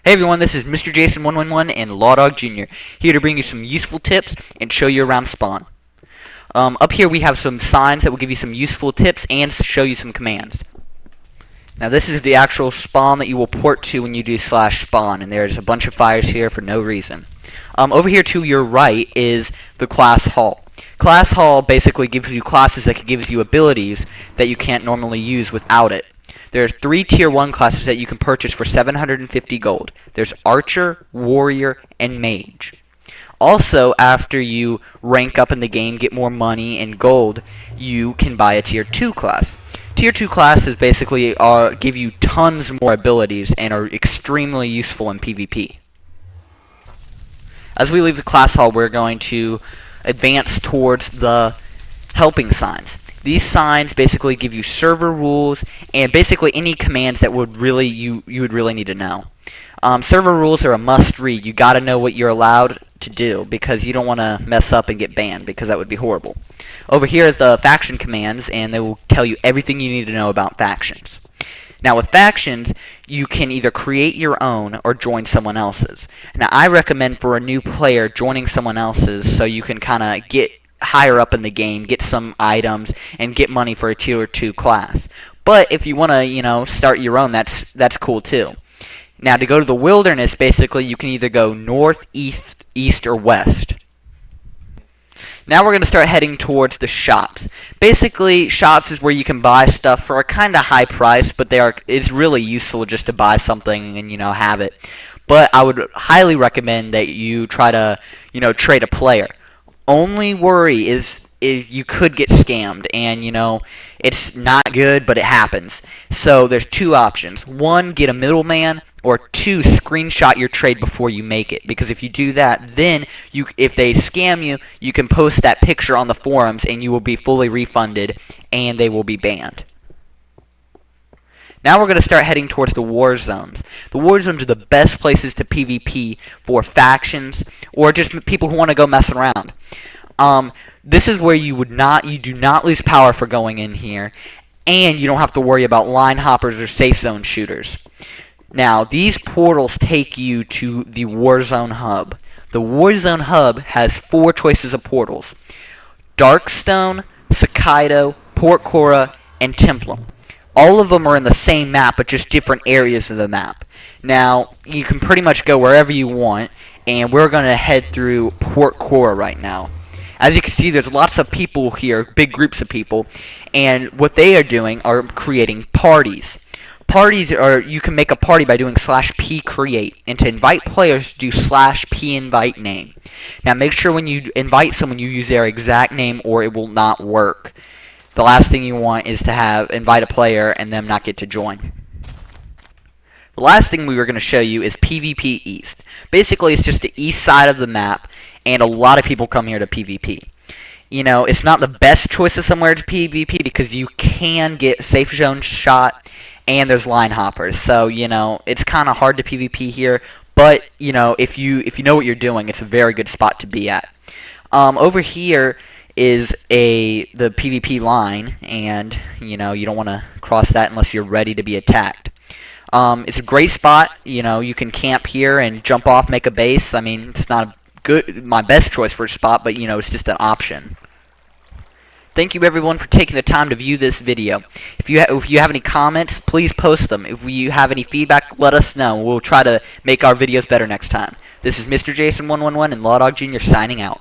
Hey everyone, this is Mr. Jason111 and Lawdog Jr. here to bring you some useful tips and show you around spawn. Up here we have some signs that will give you some useful tips and show you some commands. Now this is the actual spawn that you will port to when you do /spawn, and there's a bunch of fires here for no reason. Over here to your right is the class hall. Class hall basically gives you classes that gives you abilities that you can't normally use without it. There are 3 Tier 1 classes that you can purchase for 750 gold. There's Archer, Warrior, and Mage. Also, after you rank up in the game, get more money and gold, you can buy a Tier 2 class. Tier 2 classes basically give you tons more abilities and are extremely useful in PvP. As we leave the class hall, we're going to advance towards the helping signs. These signs basically give you server rules and basically any commands that would really you would really need to know. Server rules are a must read. You got to know what you're allowed to do because you don't want to mess up and get banned because that would be horrible. Over here is the faction commands, and they will tell you everything you need to know about factions. Now with factions, you can either create your own or join someone else's. Now I recommend for a new player joining someone else's so you can kind of get higher up in the game, get some items, and get money for a Tier 2 class. But if you want to, start your own, that's cool too. Now to go to the wilderness, basically you can either go north, east, or west. Now we're going to start heading towards the shops. Basically, shops is where you can buy stuff for a kind of high price, but it's really useful just to buy something and have it. But I would highly recommend that you try to trade a player. Only worry is you could get scammed, and it's not good, but it happens. So there's 2 options. 1, get a middleman, or 2, screenshot your trade before you make it. Because if you do that, then if they scam you, you can post that picture on the forums, and you will be fully refunded, and they will be banned. Now we're going to start heading towards the war zones. The war zones are the best places to PvP for factions or just people who want to go mess around. This is where you do not lose power for going in here, and you don't have to worry about line hoppers or safe zone shooters. Now these portals take you to the Warzone hub. The Warzone hub has 4 choices of portals: Darkstone, Sakaido, Port Cora, and Templum. All of them are in the same map, but just different areas of the map. Now, you can pretty much go wherever you want, and we're going to head through Port Cora right now. As you can see, there's lots of people here, big groups of people, and what they are doing are creating parties. Parties you can make a party by doing /p create, and to invite players, do /p invite name. Now, make sure when you invite someone, you use their exact name, or it will not work. The last thing you want is to invite a player and them not get to join. The last thing we were going to show you is PvP East. Basically, it's just the east side of the map, and a lot of people come here to PvP. It's not the best choice of somewhere to PvP because you can get safe zone shot, and there's line hoppers. So, it's kind of hard to PvP here, but, if you know what you're doing, it's a very good spot to be at. Over here is the PvP line, and you don't want to cross that unless you're ready to be attacked. It's a great spot. You can camp here and jump off, make a base. I mean, it's not my best choice for a spot, but it's just an option. Thank you everyone for taking the time to view this video. If you have any comments, please post them. If you have any feedback, let us know. We'll try to make our videos better next time. This is Mr. Jason111 and Lawdog Jr. signing out.